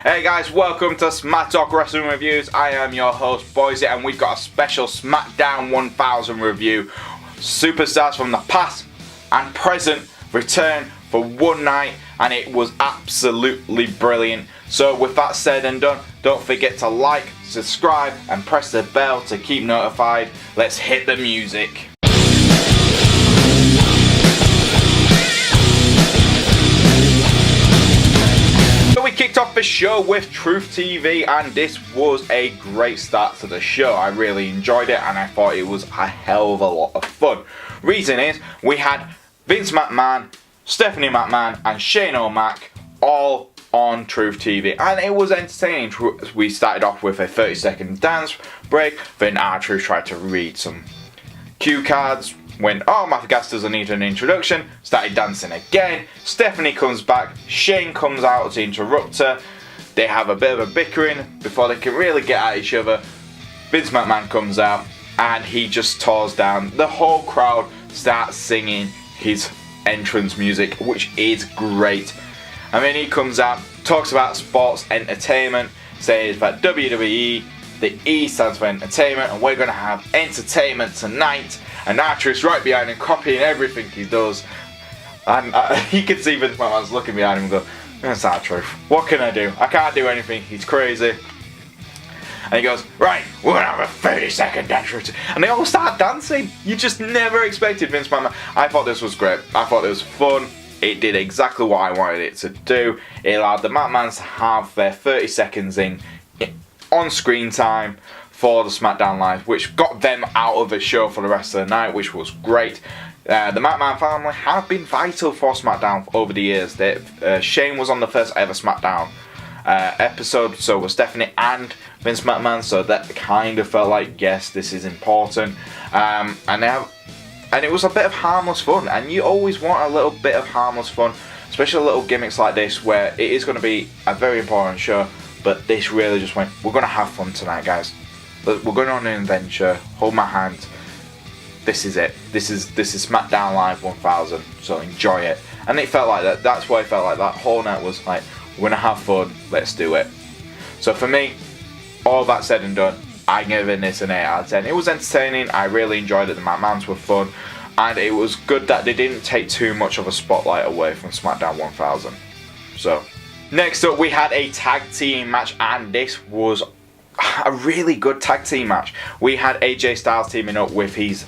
Hey guys, welcome to Smack Talk Wrestling Reviews. I am your host, Boise, and we've got a special SmackDown 1000 review. Superstars from the past and present return for one night, and it was absolutely brilliant. So with that said and done, don't forget to like, subscribe, and press the bell to keep notified. Let's hit the music. So we kicked off the show with Truth TV, and this was a great start to the show. I really enjoyed it, and I thought it was a hell of a lot of fun. Reason is, we had Vince McMahon, Stephanie McMahon, and Shane O'Mac all on Truth TV, and it was entertaining. We started off with a 30-second dance break, then R-Truth tried to read some cue cards, went, oh, my guest doesn't need an introduction, started dancing again. Stephanie comes back, Shane comes out to interrupt her. They have a bit of a bickering before they can really get at each other. Vince McMahon comes out and he just tours down. The whole crowd starts singing his entrance music, which is great. And then he comes out, talks about sports entertainment, says that WWE, the E stands for entertainment, and we're going to have entertainment tonight. And R-Truth's right behind him, copying everything he does. And you can see Vince McMahon's looking behind him and go, that's R-Truth. What can I do? I can't do anything. He's crazy. And he goes, right, we're going to have a 30-second dance routine. And they all start dancing. You just never expected Vince McMahon. I thought this was great. I thought it was fun. It did exactly what I wanted it to do. It allowed the McMahons to have their 30 seconds in on screen time for the SmackDown Live, which got them out of the show for the rest of the night, which was great. The McMahon family have been vital for SmackDown over the years. Shane was on the first ever SmackDown episode, so was Stephanie and Vince McMahon, so that kind of felt like, yes, this is important. And it was a bit of harmless fun, and you always want a little bit of harmless fun, especially little gimmicks like this where it is going to be a very important show, but this really just went, we're going to have fun tonight, guys. We're going on an adventure. Hold my hand. This is it. This is SmackDown Live 1000. So enjoy it. And it felt like that. That's what it felt like. That whole night was like, we're gonna have fun. Let's do it. So for me, all that said and done, I'm giving this an 8 out of 10. It was entertaining. I really enjoyed it. The McMahons were fun, and it was good that they didn't take too much of a spotlight away from SmackDown 1000. So next up, we had a tag team match, and this was a really good tag team match. We had AJ Styles teaming up with his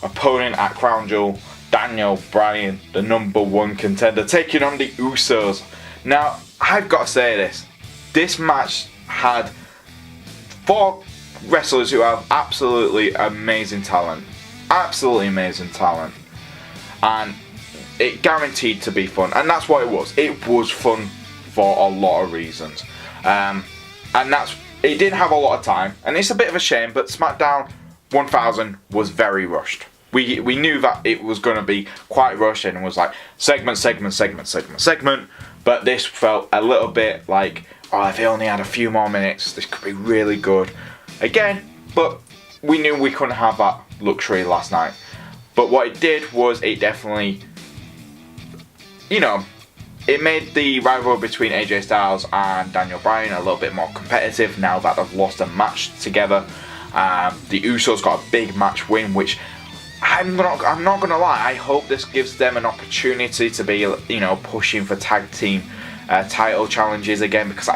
opponent at Crown Jewel, Daniel Bryan, the #1 contender, taking on the Usos. Now, I've got to say this. This match had 4 wrestlers who have absolutely amazing talent. Absolutely amazing talent. And it guaranteed to be fun. And that's what it was. It was fun for a lot of reasons. And it did have a lot of time, and it's a bit of a shame, but SmackDown 1000 was very rushed. We knew that it was going to be quite rushed, and it was like segment, but this felt a little bit like, oh, if they only had a few more minutes, this could be really good. Again, but we knew we couldn't have that luxury last night. But what it did was it definitely, it made the rivalry between AJ Styles and Daniel Bryan a little bit more competitive now that they've lost a match together. The Usos got a big match win, which I'm not gonna lie, I hope this gives them an opportunity to be, pushing for tag team title challenges again, because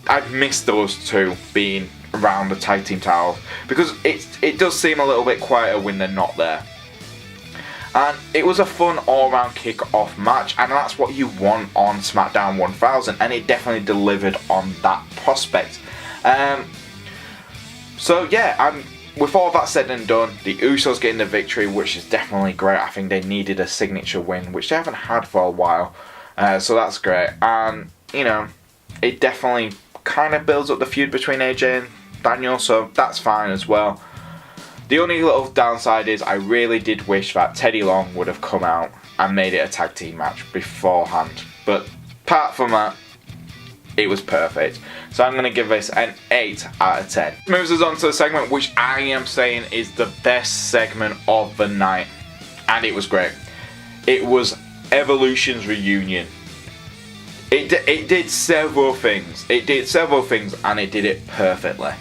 I've missed those two being around the tag team title, because it does seem a little bit quieter when they're not there. And it was a fun all-round kick-off match, and that's what you want on SmackDown 1000, and it definitely delivered on that prospect. So yeah, with all that said and done, the Usos getting the victory, which is definitely great. I think they needed a signature win, which they haven't had for a while, so that's great. And it definitely kind of builds up the feud between AJ and Daniel, so that's fine as well. The only little downside is I really did wish that Teddy Long would have come out and made it a tag team match beforehand. But apart from that, it was perfect. So I'm going to give this an 8 out of 10. Moves us on to the segment which I am saying is the best segment of the night. And it was great. It was Evolution's reunion. It did several things. It did several things, and it did it perfectly.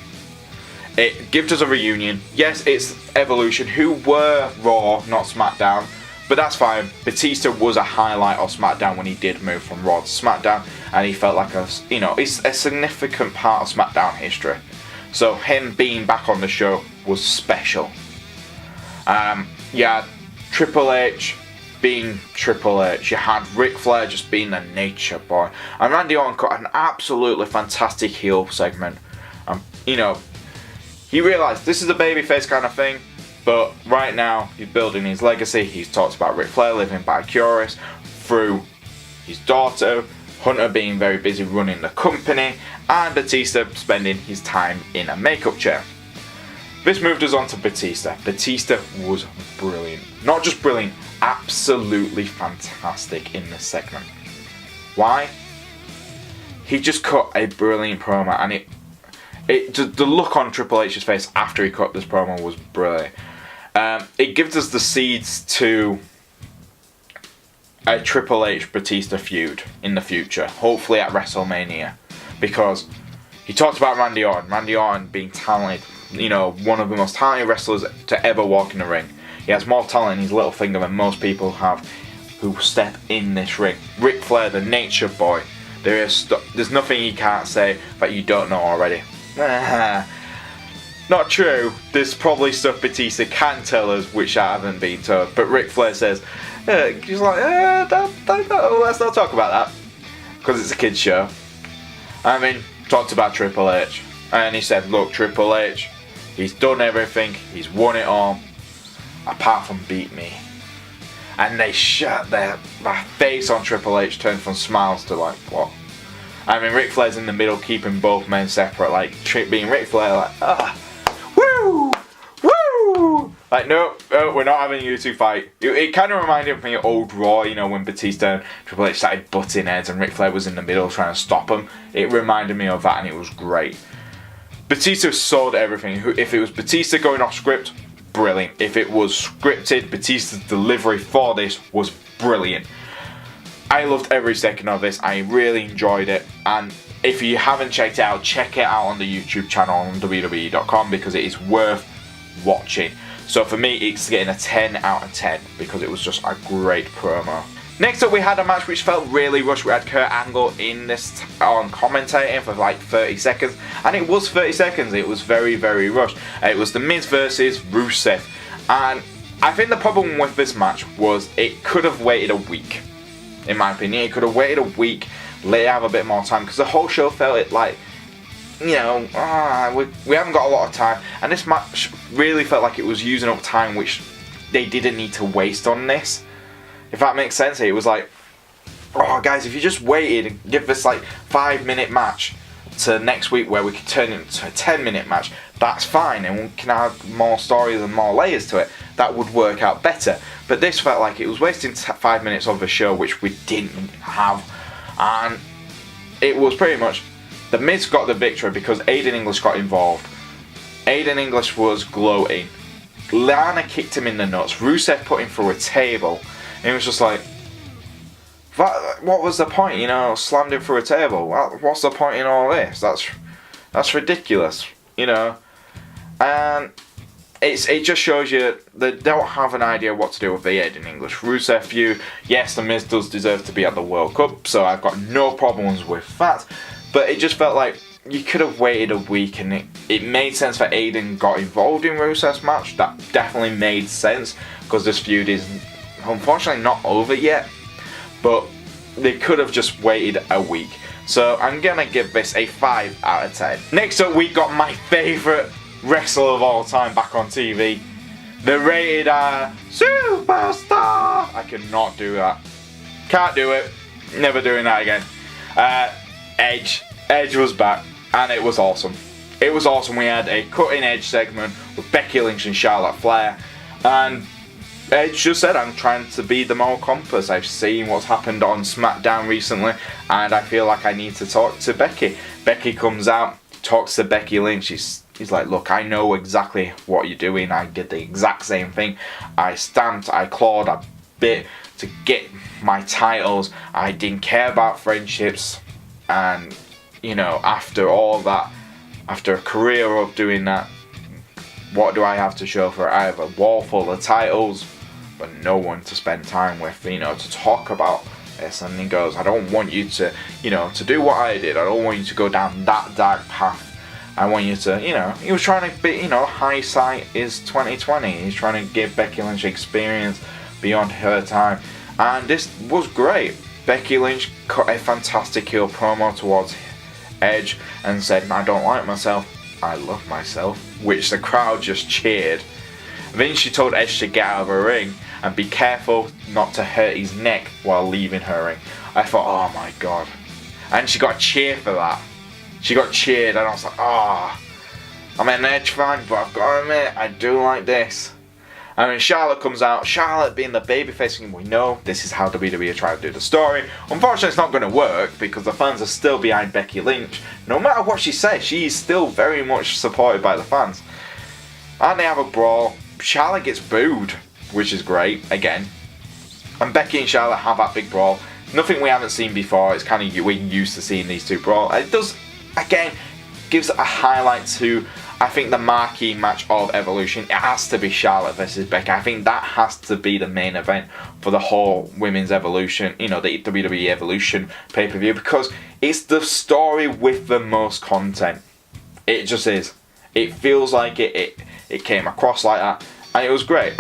It gives us a reunion. Yes, it's Evolution, who were Raw, not SmackDown, but that's fine. Batista was a highlight of SmackDown when he did move from Raw to SmackDown, and he felt like it's a significant part of SmackDown history. So him being back on the show was special. Yeah, Triple H being Triple H. You had Ric Flair just being the nature boy, and Randy Orton got an absolutely fantastic heel segment. He realised this is a babyface kind of thing, but right now he's building his legacy. He's talked about Ric Flair living by curious through his daughter, Hunter being very busy running the company, and Batista spending his time in a makeup chair. This moved us on to Batista. Batista was brilliant. Not just brilliant, absolutely fantastic in this segment. Why? He just cut a brilliant promo, and the look on Triple H's face after he cut this promo was brilliant. It gives us the seeds to a Triple H Batista feud in the future, hopefully at WrestleMania, because he talked about Randy Orton being talented, one of the most talented wrestlers to ever walk in the ring. He has more talent in his little finger than most people have who step in this ring. Ric Flair, the nature boy, there's nothing he can't say that you don't know already. Not true. There's probably stuff Batista can tell us which I haven't been told. But Ric Flair says, he's like, let's not talk about that, because it's a kids show. Talked about Triple H, and he said, look, Triple H, he's done everything, he's won it all, apart from beat me. And they shut their face on Triple H, turned from smiles to like, what? Ric Flair's in the middle, keeping both men separate, like being Ric Flair, like, woo, woo, like, no, we're not having you two fight. It kind of reminded me of old Raw, when Batista and Triple H started butting heads and Ric Flair was in the middle trying to stop him. It reminded me of that, and it was great. Batista sold everything. If it was Batista going off script, brilliant. If it was scripted, Batista's delivery for this was brilliant. I loved every second of this. I really enjoyed it, and if you haven't checked it out, check it out on the YouTube channel on WWE.com, because it is worth watching. So for me, it's getting a 10 out of 10 because it was just a great promo. Next up, we had a match which felt really rushed. We had Kurt Angle in this on commentating for like 30 seconds, and it was 30 seconds. It was very, very rushed. It was The Miz versus Rusev, and I think the problem with this match was it could have waited a week. In my opinion, it could have waited a week, let it have a bit more time, because the whole show felt like, we haven't got a lot of time, and this match really felt like it was using up time which they didn't need to waste on this, if that makes sense. It was like, oh guys, if you just waited and give this like 5-minute match to next week where we could turn it into a 10-minute match, that's fine, and we can add more stories and more layers to it. That would work out better. But this felt like it was wasting 5 minutes of the show which we didn't have, and it was pretty much The Miz got the victory because Aiden English got involved. Aiden English was gloating. Lana kicked him in the nuts. Rusev put him through a table. And it was just like, what was the point? Slammed him through a table. What's the point in all this? That's ridiculous. And it just shows you they don't have an idea what to do with the Aiden English Rusev feud. Yes, The Miz does deserve to be at the World Cup, so I've got no problems with that. But it just felt like you could have waited a week, and it made sense that Aiden got involved in Rusev's match. That definitely made sense, because this feud is unfortunately not over yet. But they could have just waited a week. So I'm going to give this a 5 out of 10. Next up, we got my favourite wrestler of all time back on TV. The Rated R Superstar. I cannot do that. Can't do it. Never doing that again. Edge. Edge was back, and it was awesome. It was awesome. We had a cutting edge segment with Becky Lynch and Charlotte Flair, and Edge just said, I'm trying to be the moral compass. I've seen what's happened on SmackDown recently, and I feel like I need to talk to Becky. Becky comes out, talks to Becky Lynch. He's like, look, I know exactly what you're doing. I did the exact same thing. I stamped, I clawed, I bit to get my titles. I didn't care about friendships, and you know, after all that, after a career of doing that, what do I have to show for it? I have a wall full of titles, but no one to spend time with, you know, to talk about this. And he goes, I don't want you to, you know, to do what I did. I don't want you to go down that dark path. I want you to, you know, he was trying to be, you know, hindsight is 2020. He's trying to give Becky Lynch experience beyond her time. And this was great. Becky Lynch cut a fantastic heel promo towards Edge and said, I don't like myself, I love myself, which the crowd just cheered. Then she told Edge to get out of her ring and be careful not to hurt his neck while leaving her ring. I thought, oh my god. And she got cheered for that. She got cheered, and I was like, ah. I'm an Edge fan, but I've got to admit, I do like this. And then Charlotte comes out, Charlotte being the babyface, and we know this is how WWE are trying to do the story. Unfortunately, it's not going to work because the fans are still behind Becky Lynch. No matter what she says, she's still very much supported by the fans. And they have a brawl. Charlotte gets booed, which is great, again. And Becky and Charlotte have that big brawl. Nothing we haven't seen before. It's kind of, we're used to seeing these two brawl. It does, again, gives a highlight to, I think, the marquee match of Evolution. It has to be Charlotte versus Becky. I think that has to be the main event for the whole Women's Evolution, you know, the WWE Evolution pay-per-view, because it's the story with the most content. It just is. It feels like it came across like that, and it was great.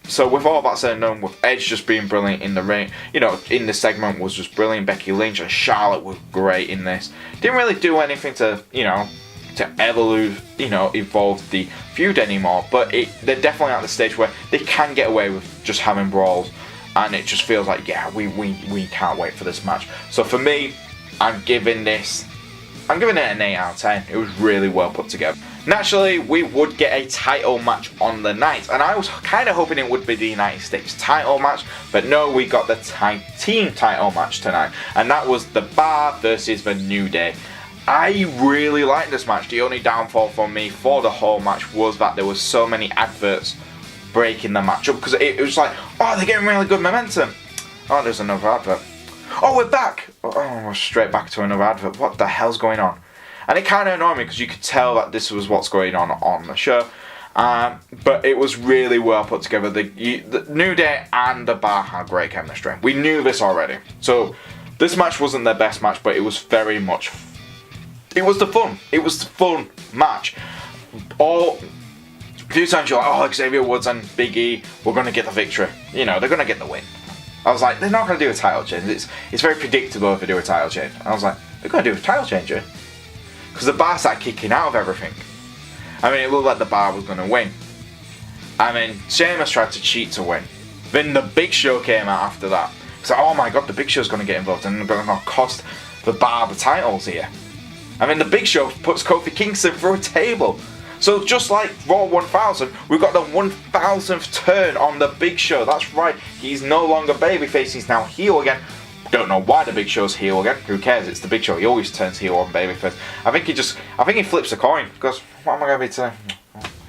So with all that said and done, with Edge just being brilliant in the ring, you know, in this segment was just brilliant. Becky Lynch and Charlotte were great in this. Didn't really do anything to, you know, to evolve the feud anymore, but they're definitely at the stage where they can get away with just having brawls, and it just feels like, yeah, we can't wait for this match. So for me, I'm giving it an 8 out of 10. It was really well put together. Naturally, we would get a title match on the night, and I was kind of hoping it would be the United States title match, but no, we got the tag team title match tonight, and that was The Bar versus The New Day. I really liked this match. The only downfall for me for the whole match was that there was so many adverts breaking the match up, because it was like, oh, they're getting really good momentum. Oh, there's another advert. Oh, we're back. Oh, we're straight back to another advert. What the hell's going on? And it kind of annoyed me because you could tell that this was what's going on the show. But it was really well put together. The New Day and The Bar had great chemistry. We knew this already. So this match wasn't their best match, but it was very much... It was the fun match. A few times you're like, oh, Xavier Woods and Big E, we're going to get the victory. You know, they're going to get the win. I was like, they're not going to do a title change. It's very predictable if they do a title change. I was like, they're going to do a title change here. Because The Bar started kicking out of everything. I mean, it looked like The Bar was going to win. I mean, Sheamus tried to cheat to win. Then the Big Show came out after that. It's like, oh my god, the Big Show's going to get involved and they're going to cost The Bar the titles here. I mean, the Big Show puts Kofi Kingston through a table. So just like Raw 1000, we've got the 1000th turn on the Big Show. That's right, he's no longer babyface, he's now heel again. Don't know why the Big Show's heel again. Who cares? It's the Big Show. He always turns heel on babyface. I think he flips a coin because what am I going to be today?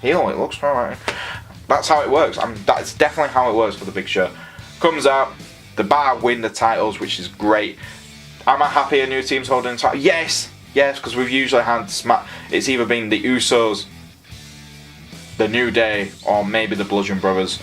Heel. It looks alright. That's how it works. That's definitely how it works for the Big Show. Comes out, The Bar win the titles, which is great. Am I happy a new team's holding the title? Yes, because we've usually had it's either been the Usos, the New Day, or maybe the Bludgeon Brothers.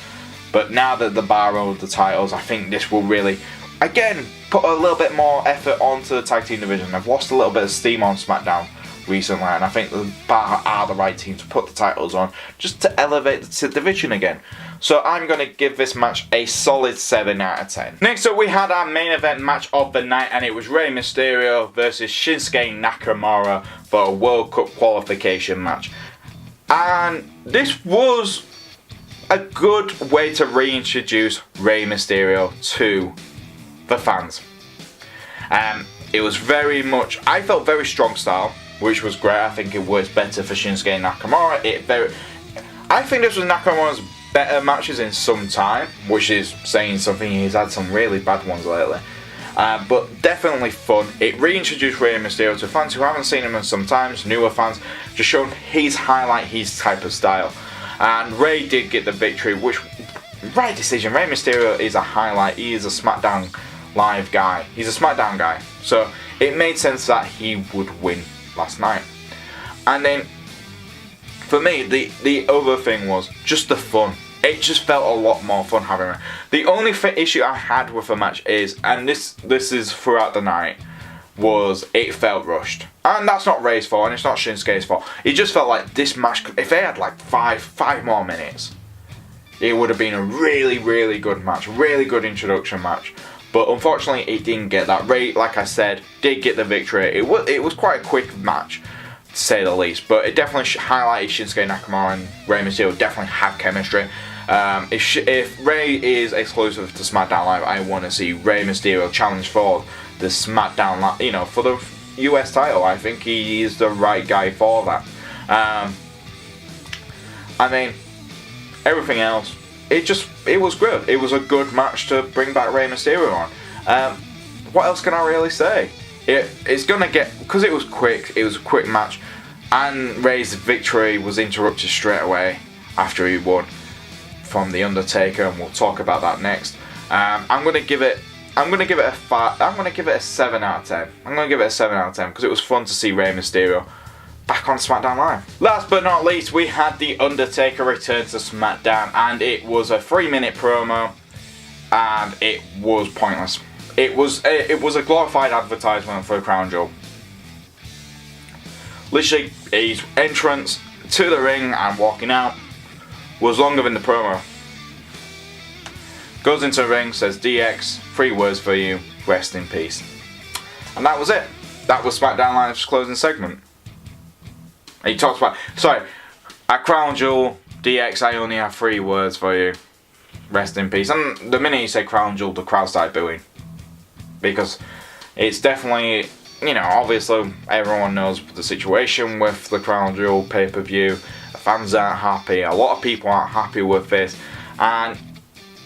But now that The Bar hold the titles, I think this will really, again, put a little bit more effort onto the tag team division. They've lost a little bit of steam on SmackDown recently, and I think The Bar are the right team to put the titles on, just to elevate the division again. So I'm going to give this match a solid 7 out of 10. Next up, we had our main event match of the night, and it was Rey Mysterio versus Shinsuke Nakamura for a World Cup qualification match. And this was a good way to reintroduce Rey Mysterio to the fans. It was very much, I felt very strong style, which was great. I think it works better for Shinsuke Nakamura. I think this was Nakamura's better matches in some time, which is saying something. He's had some really bad ones lately. But definitely fun. It reintroduced Rey Mysterio to fans who haven't seen him in some times, newer fans, just showing his type of style. And Rey did get the victory, which right decision. Rey Mysterio is a highlight. He is a SmackDown Live guy. He's a SmackDown guy. So it made sense that he would win last night. And then, for me, the other thing was just the fun. It just felt a lot more fun having it. The only issue I had with the match is, and this is throughout the night, was it felt rushed. And that's not Rey's fault, and it's not Shinsuke's fault. It just felt like this match, if they had like five more minutes, it would have been a really, really good match. Really good introduction match. But unfortunately, it didn't get that. Rey, like I said, did get the victory. It was quite a quick match, to say the least. But it definitely highlighted Shinsuke Nakamura and Rey Mysterio definitely have chemistry. If Rey is exclusive to SmackDown Live, I want to see Rey Mysterio challenge for the SmackDown Live, for the US title. I think he is the right guy for that. I mean, everything else, it was good. It was a good match to bring back Rey Mysterio on. What else can I really say? It's gonna get, because it was quick. It was a quick match, and Rey's victory was interrupted straight away after he won from the Undertaker, and we'll talk about that next. I'm gonna give it a 5. I'm gonna give it a 7 out of 10. I'm gonna give it a 7 out of 10 because it was fun to see Rey Mysterio back on SmackDown Live. Last but not least, we had the Undertaker return to SmackDown, and it was a 3-minute promo, and it was pointless. It was a glorified advertisement for a crown jewel. Literally, his entrance to the ring and walking out was longer than the promo. Goes into the ring, says DX, 3 words for you, rest in peace. And that was it. That was SmackDown Live's closing segment. And he talks about, at Crown Jewel, DX, I only have 3 words for you, rest in peace. And the minute he said Crown Jewel, the crowd started booing. Because it's definitely, obviously everyone knows the situation with the Crown Jewel pay-per-view. The fans aren't happy, a lot of people aren't happy with this. And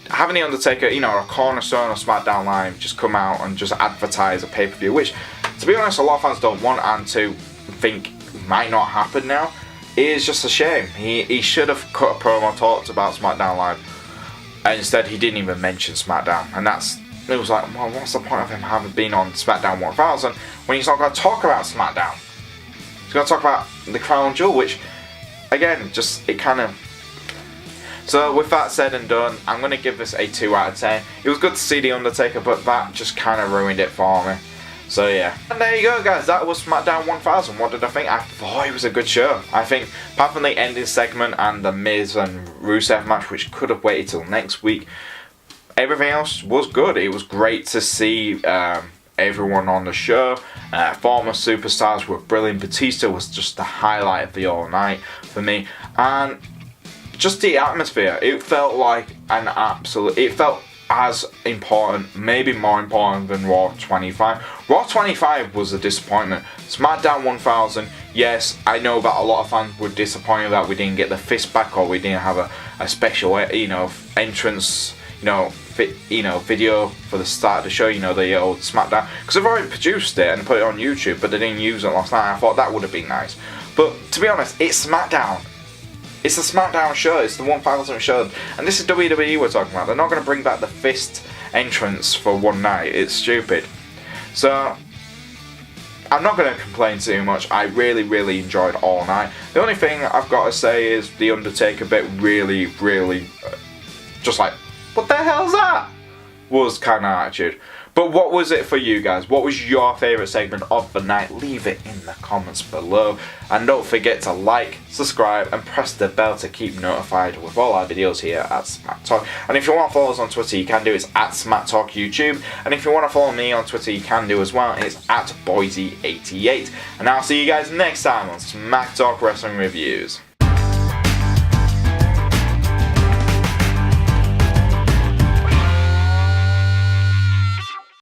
having the Undertaker, a cornerstone of SmackDown Live, just come out and just advertise a pay-per-view, which, to be honest, a lot of fans don't want and to think might not happen now, is just a shame. He should have cut a promo, talked about SmackDown Live, and instead he didn't even mention SmackDown. And it was like, well, what's the point of him having been on SmackDown 1000 when he's not going to talk about SmackDown? He's going to talk about the Crown Jewel, which, again, So with that said and done, I'm going to give this a 2 out of 10. It was good to see the Undertaker, but that just kind of ruined it for me. So yeah. And there you go, guys. That was SmackDown 1000. What did I think? I thought it was a good show. I think, apart from the ending segment and the Miz and Rusev match, which could have waited till next week, everything else was good. It was great to see everyone on the show. Former superstars were brilliant. Batista was just the highlight of the all night for me. And just the atmosphere. It felt like it felt as important, maybe more important than Raw 25. Raw 25 was a disappointment. SmackDown 1000, yes, I know that a lot of fans were disappointed that we didn't get the fist back or we didn't have a special, entrance, video for the start of the show, the old SmackDown. Because they've already produced it and put it on YouTube, but they didn't use it last night. I thought that would have been nice. But to be honest, it's SmackDown. It's a SmackDown show, it's the 1000th show, and this is WWE we're talking about. They're not going to bring back the fist entrance for one night, it's stupid. So, I'm not going to complain too much. I really, really enjoyed all night. The only thing I've got to say is the Undertaker bit really, really, just like, what the hell's that? Was kind of attitude. But what was it for you guys? What was your favourite segment of the night? Leave it in the comments below. And don't forget to like, subscribe and press the bell to keep notified with all our videos here at Smack Talk. And if you want to follow us on Twitter, you can do. It's at Smack Talk YouTube. And if you want to follow me on Twitter, you can do as well. It's at Boise88. And I'll see you guys next time on Smack Talk Wrestling Reviews.